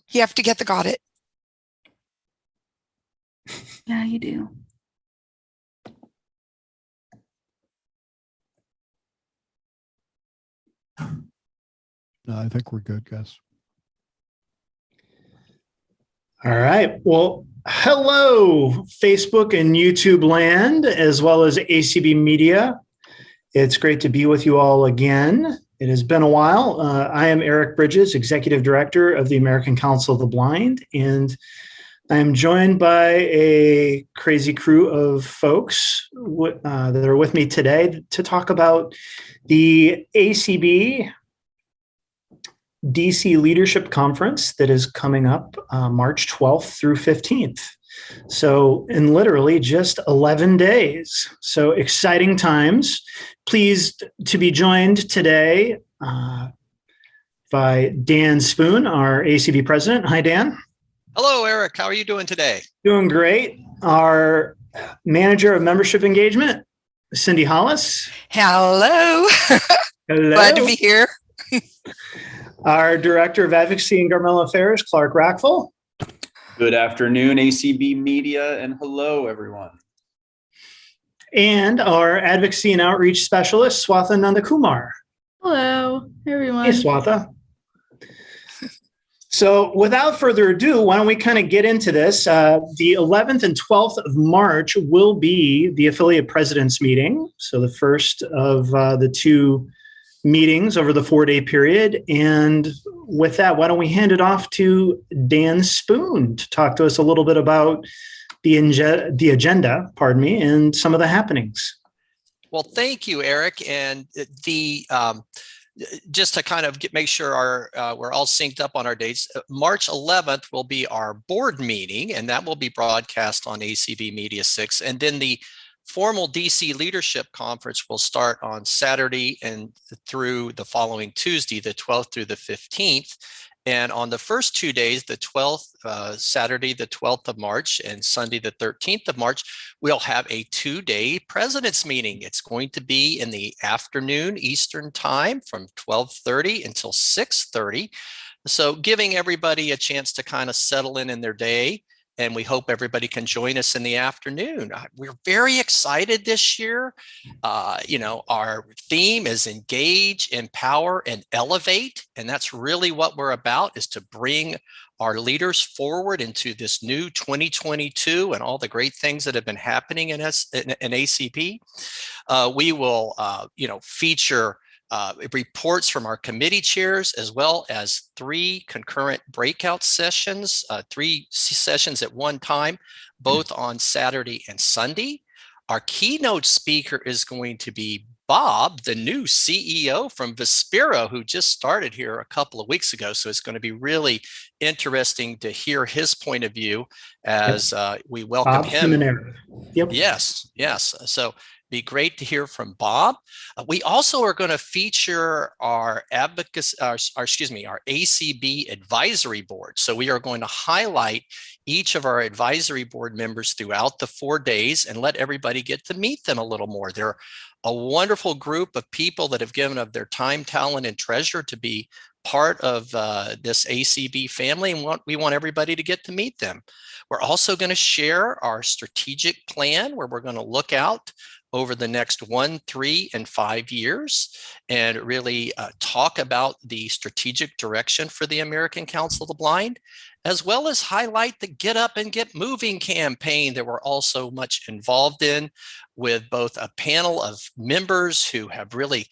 You have to get the got it. Yeah, you do. No, I think we're good, guys. All right. Well, hello, Facebook and YouTube land, as well as ACB Media. It's great to be with you all again. It has been a while. I am Eric Bridges, Executive Director of the American Council of the Blind, and I am joined by a crazy crew of folks that are with me today to talk about the ACB DC Leadership Conference that is coming up March 12th through 15th. So in literally just 11 days. So exciting times. Pleased to be joined today by Dan Spoon, our ACB president. Hi, Dan. Hello, Eric. How are you doing today? Doing great. Our manager of membership engagement, Cindy Hollis. Hello. Hello. Glad to be here. Our Director of Advocacy and Governmental Affairs, Clark Rackful. Good afternoon, ACB Media, and hello, everyone. And our Advocacy and Outreach Specialist, Swatha Nandakumar. Hello, everyone. Hey, Swatha. So without further ado, why don't we kind of get into this? The 11th and 12th of March will be the Affiliate Presidents Meeting. So the first of the two meetings over the 4-day period. And with that, why don't we hand it off to Dan Spoon to talk to us a little bit about the agenda, and some of the happenings. Well, thank you, Eric. And just to kind of make sure we're all synced up on our dates, March 11th will be our board meeting, and that will be broadcast on ACB Media 6. And then the formal DC Leadership Conference will start on Saturday and through the following Tuesday, the 12th through the 15th. And on the first 2 days, the 12th, Saturday, the 12th of March, and Sunday, the 13th of March, we'll have a 2-day president's meeting. It's going to be in the afternoon Eastern time from 12:30 until 6:30. So giving everybody a chance to kind of settle in their day. And we hope everybody can join us in the afternoon. We're very excited this year. Our theme is engage, empower, and elevate. And that's really what we're about, is to bring our leaders forward into this new 2022 and all the great things that have been happening in ACB. We will, feature reports from our committee chairs, as well as 3 concurrent breakout sessions, 3 sessions at one time, both on Saturday and Sunday. Our keynote speaker is going to be Bob, the new CEO from Vispero, who just started here a couple of weeks ago. So it's going to be really interesting to hear his point of view as we welcome Bob him. Yep. Yes. So be great to hear from Bob. We also are going to feature our ACB advisory board. So we are going to highlight each of our advisory board members throughout the 4 days and let everybody get to meet them a little more. They're a wonderful group of people that have given of their time, talent, and treasure to be part of this ACB family, and we want everybody to get to meet them. We're also going to share our strategic plan, where we're going to look out over the next 1, 3, and 5 years and really talk about the strategic direction for the American Council of the Blind, as well as highlight the Get Up and Get Moving campaign that we're also much involved in, with both a panel of members who have really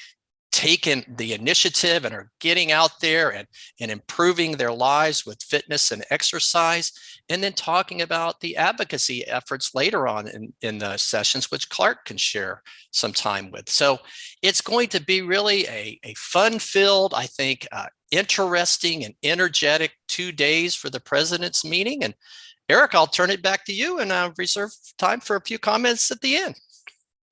taken the initiative and are getting out there and improving their lives with fitness and exercise, and then talking about the advocacy efforts later on in the sessions, which Clark can share some time with. So it's going to be really a fun-filled, I think, interesting and energetic 2 days for the president's meeting. And Eric, I'll turn it back to you and reserve time for a few comments at the end.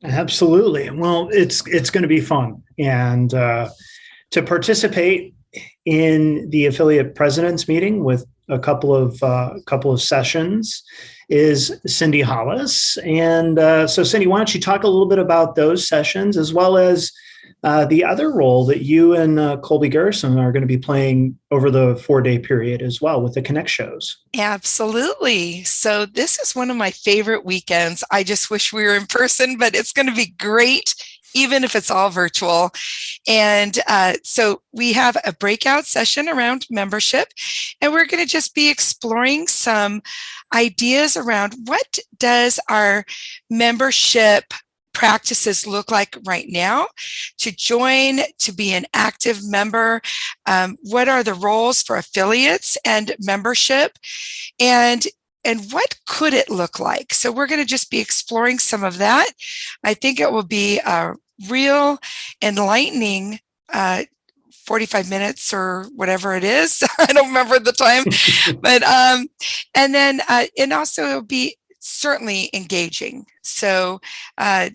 Absolutely. Well, it's going to be fun. And to participate in the affiliate presidents meeting with a couple of sessions is Cindy Hollis. And so Cindy, why don't you talk a little bit about those sessions, as well as the other role that you and Colby Garrison are going to be playing over the 4-day period as well with the Connect shows. Absolutely. So this is one of my favorite weekends. I just wish we were in person, but it's going to be great, even if it's all virtual. And so we have a breakout session around membership, and we're going to just be exploring some ideas around what does our membership practices look like right now to join, to be an active member. What are the roles for affiliates and membership? And what could it look like? So we're going to just be exploring some of that. I think it will be a real enlightening 45 minutes or whatever it is. I don't remember the time, but and then and also it'll be certainly engaging. So I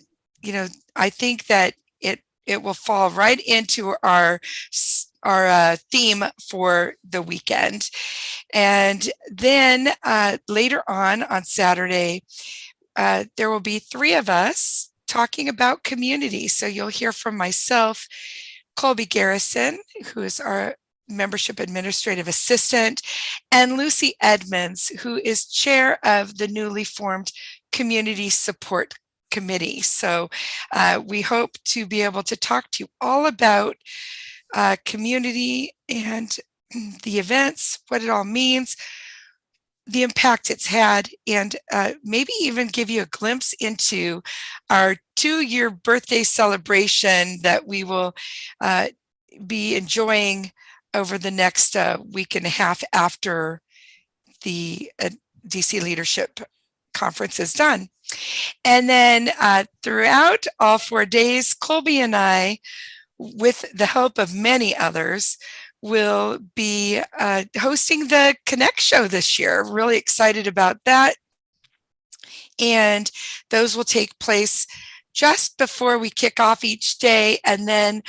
think that it will fall right into our theme for the weekend. And then later on Saturday, there will be 3 of us talking about community. So you'll hear from myself, Colby Garrison, who is our membership administrative assistant, and Lucy Edmonds, who is chair of the newly formed community support committee. So we hope to be able to talk to you all about community and the events, what it all means, the impact it's had, and maybe even give you a glimpse into our 2-year birthday celebration that we will be enjoying over the next week and a half after the DC Leadership Conference is done. And then throughout all 4 days, Colby and I, with the help of many others, will be hosting the Connect show this year. Really excited about that. And those will take place just before we kick off each day, and then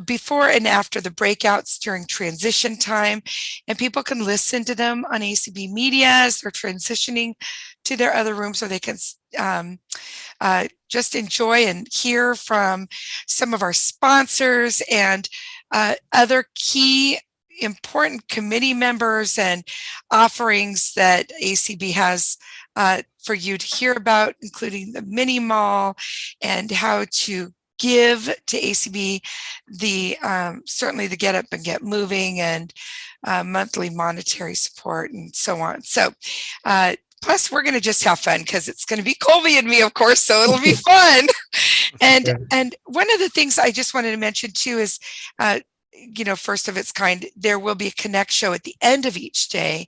before and after the breakouts during transition time. And people can listen to them on ACB Media as they're transitioning to their other rooms, so they can just enjoy and hear from some of our sponsors and other key important committee members and offerings that ACB has for you to hear about, including the mini mall and how to give to ACB the certainly the Get Up and Get Moving and monthly monetary support and so on. So plus we're going to just have fun because it's going to be Colby and me, of course, so it'll be fun. And one of the things I just wanted to mention too is first of its kind, there will be a Connect show at the end of each day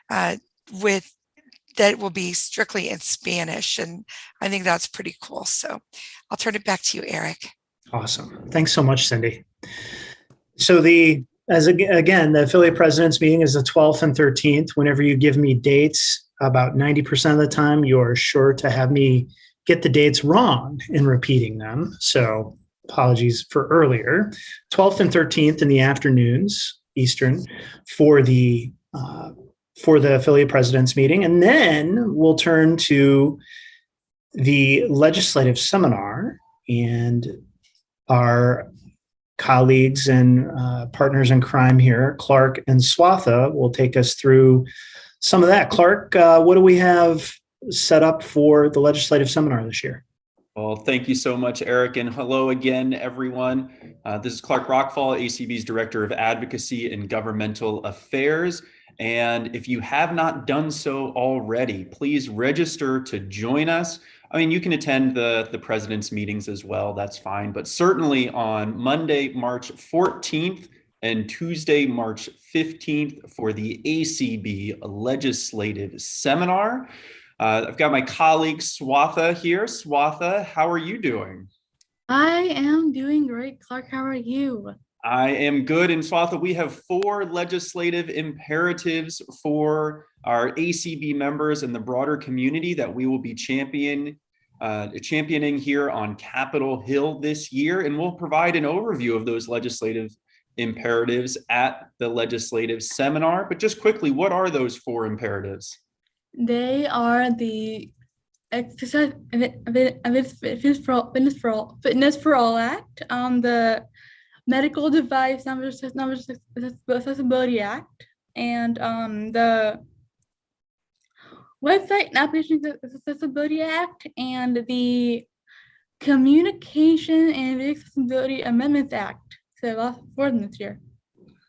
that will be strictly in Spanish. And I think that's pretty cool. So I'll turn it back to you, Eric. Awesome. Thanks so much, Cindy. So the affiliate presidents meeting is the 12th and 13th. Whenever you give me dates, about 90% of the time, you're sure to have me get the dates wrong in repeating them. So apologies for earlier. 12th and 13th in the afternoons, Eastern, for the affiliate presidents meeting. And then we'll turn to the legislative seminar, and our colleagues and partners in crime here, Clark and Swatha, will take us through some of that. Clark, what do we have set up for the legislative seminar this year? Well, thank you so much, Eric, and hello again, everyone. This is Clark Rockfall, ACB's Director of Advocacy and Governmental Affairs. And if you have not done so already, please register to join us. I mean, you can attend the president's meetings as well, that's fine. But certainly on Monday, March 14th and Tuesday, March 15th for the ACB Legislative Seminar. I've got my colleague Swatha here. Swatha, how are you doing? I am doing great. Clark, how are you? I am good. And Swatha, we have 4 legislative imperatives for our ACB members and the broader community that we will be championing here on Capitol Hill this year. And we'll provide an overview of those legislative imperatives at the legislative seminar. But just quickly, what are those 4 imperatives? They are the exercise and fitness for all act, the medical device accessibility act, and the website and application accessibility act, and the communication and accessibility amendments act. So lots for them this year.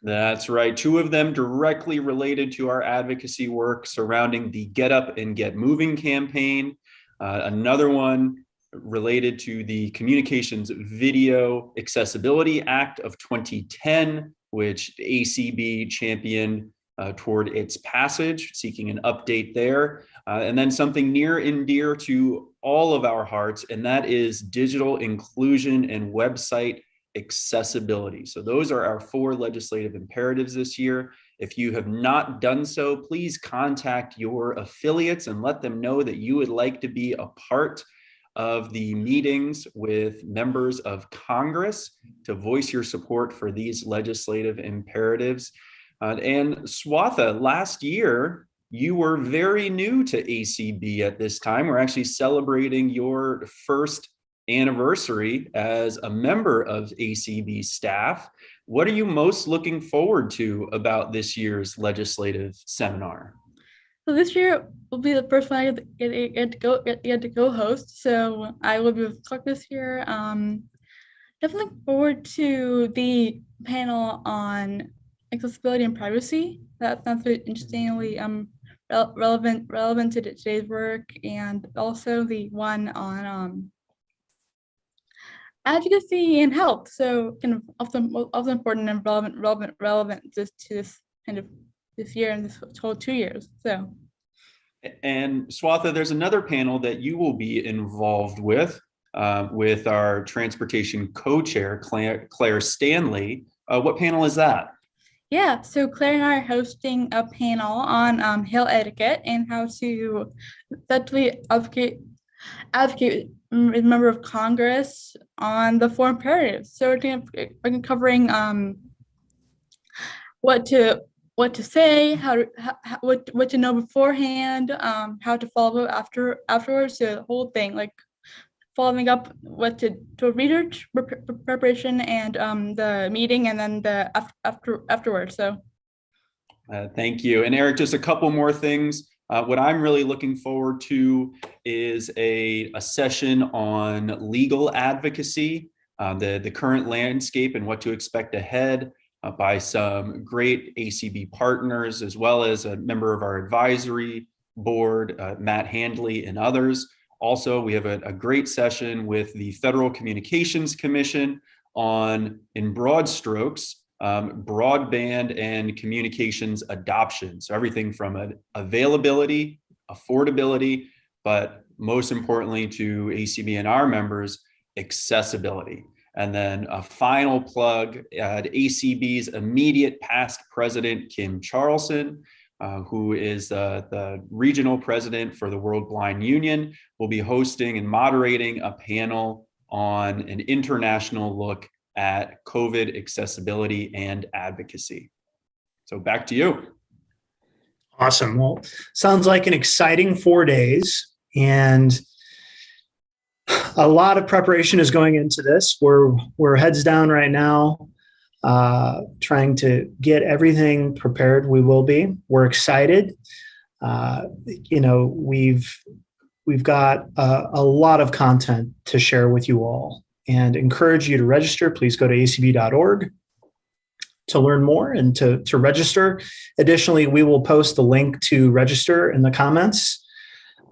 That's right. Two of them directly related to our advocacy work surrounding the Get Up and Get Moving campaign. Another one related to the Communications Video Accessibility Act of 2010, which ACB championed toward its passage, seeking an update there. And then something near and dear to all of our hearts, and that is digital inclusion and website accessibility. So those are our 4 legislative imperatives this year. If you have not done so, please contact your affiliates and let them know that you would like to be a part of the meetings with members of Congress to voice your support for these legislative imperatives. And Swatha, last year, you were very new to ACB at this time. We're actually celebrating your first anniversary as a member of ACB staff. What are you most looking forward to about this year's legislative seminar? So this year will be the first one I get to go host. So I will be with Clark this year. Definitely looking forward to the panel on accessibility and privacy. That sounds really interestingly relevant to today's work, and also the one on advocacy and health. So kind of also important and relevant just to this kind of this year and this whole 2 years. So. And Swatha, there's another panel that you will be involved with our transportation co-chair, Claire Stanley. What panel is that? Yeah, so Claire and I are hosting a panel on hill etiquette and how to effectively advocate as a member of Congress on the 4 imperatives. So we're covering what to say, what to know beforehand, how to follow afterwards. So the whole thing, like following up what to research preparation and the meeting, and then the afterwards. So thank you. And Eric, just a couple more things. What I'm really looking forward to is a session on legal advocacy, the current landscape and what to expect ahead by some great ACB partners, as well as a member of our advisory board, Matt Handley, and others. Also, we have a great session with the Federal Communications Commission on, in broad strokes, broadband and communications adoption. So everything from availability, affordability, but most importantly to ACB and our members, accessibility. And then a final plug at ACB's immediate past president, Kim Charlson, who is the regional president for the World Blind Union, will be hosting and moderating a panel on an international look at COVID accessibility and advocacy. So back to you. Awesome. Well, sounds like an exciting 4 days, and a lot of preparation is going into this. We're heads down right now, trying to get everything prepared. We will be. We're excited. We've got a lot of content to share with you all, and encourage you to register. Please go to acb.org to learn more and to register. Additionally, we will post the link to register in the comments.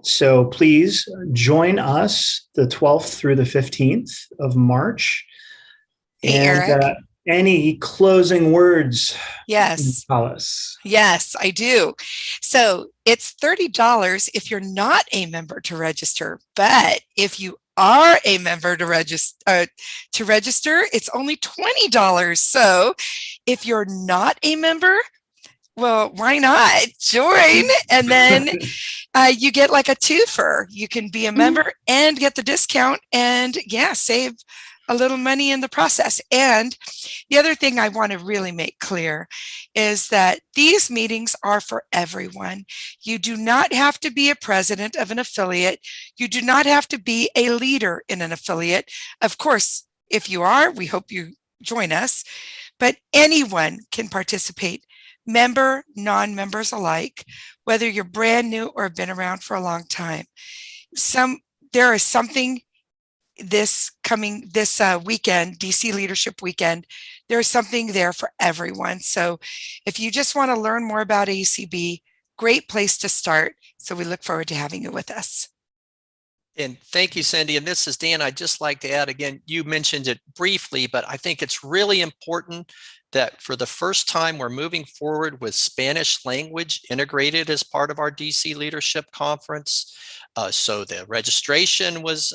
So please join us the 12th through the 15th of March. Hey, Eric. Any closing words? Yes. Alice? Yes, I do. So it's $30 if you're not a member to register, but if you are a member to register, it's only $20. So if you're not a member, well, why not join? And then you get like a twofer. You can be a member and get the discount, and save a little money in the process. And the other thing I want to really make clear is that these meetings are for everyone. You do not have to be a president of an affiliate. You do not have to be a leader in an affiliate. Of course, if you are, we hope you join us, but anyone can participate, member, non-members alike, whether you're brand new or been around for a long time. There is something this weekend, DC Leadership Weekend, there's something there for everyone. So if you just want to learn more about ACB, great place to start. So we look forward to having you with us. And thank you, Cindy. And this is Dan. I'd just like to add again, you mentioned it briefly, but I think it's really important that for the first time, we're moving forward with Spanish language integrated as part of our DC Leadership Conference. So the registration was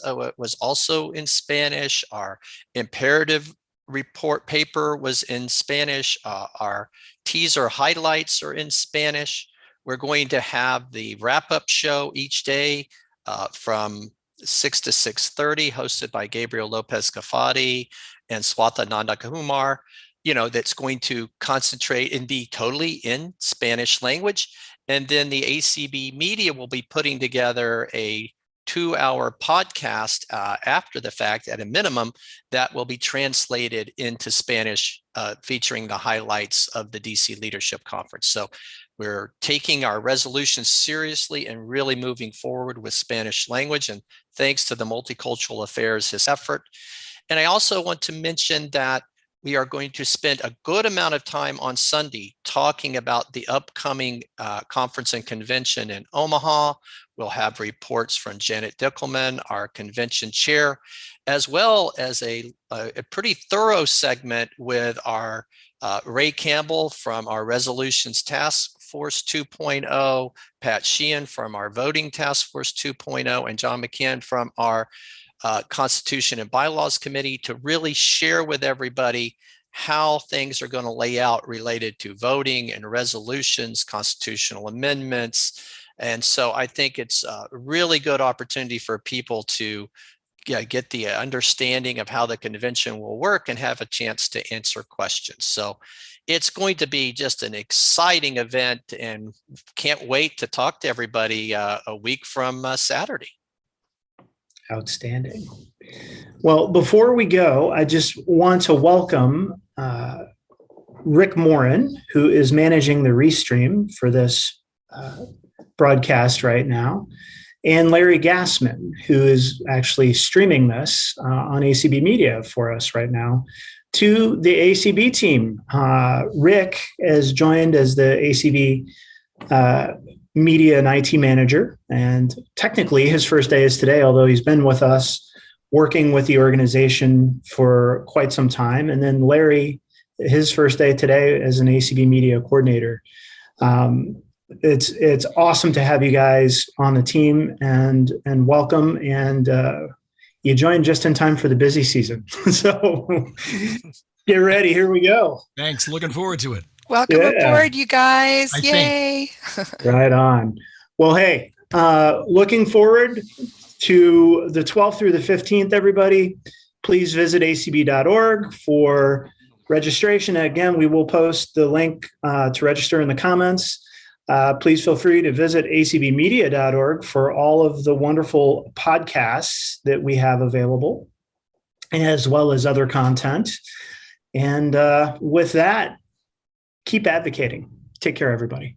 also in Spanish. Our imperative report paper was in Spanish. Our teaser highlights are in Spanish. We're going to have the wrap-up show each day from 6 to 6:30, hosted by Gabriel Lopez Cafati and Swatha Nandakumar, that's going to concentrate and be totally in Spanish language. And then the ACB media will be putting together a 2-hour podcast after the fact at a minimum that will be translated into Spanish, featuring the highlights of the DC Leadership Conference. So we're taking our resolutions seriously and really moving forward with Spanish language. And thanks to the Multicultural Affairs, his effort. And I also want to mention that we are going to spend a good amount of time on Sunday talking about the upcoming conference and convention in Omaha. We'll have reports from Janet Dickelman, our convention chair, as well as a pretty thorough segment with our Ray Campbell from our Resolutions Task Force 2.0, Pat Sheehan from our Voting Task Force 2.0, and John McCann from our Constitution and Bylaws Committee to really share with everybody how things are going to lay out related to voting and resolutions, constitutional amendments. And so I think it's a really good opportunity for people to get the understanding of how the convention will work and have a chance to answer questions. So it's going to be just an exciting event, and can't wait to talk to everybody a week from Saturday. Outstanding. Well, before we go, I just want to welcome Rick Morin, who is managing the restream for this broadcast right now, and Larry Gassman, who is actually streaming this on ACB Media for us right now, to the ACB team. Rick has joined as the ACB media and IT manager, and technically his first day is today, although he's been with us working with the organization for quite some time. And then Larry, his first day today as an ACB media coordinator. It's awesome to have you guys on the team, and welcome. And you joined just in time for the busy season. So get ready. Here we go. Thanks. Looking forward to it. Welcome aboard, you guys. Yay. Right on. Well, hey, looking forward to the 12th through the 15th, everybody. Please visit acb.org for registration. Again, we will post the link to register in the comments. Please feel free to visit acbmedia.org for all of the wonderful podcasts that we have available, as well as other content. And with that, keep advocating. Take care, everybody.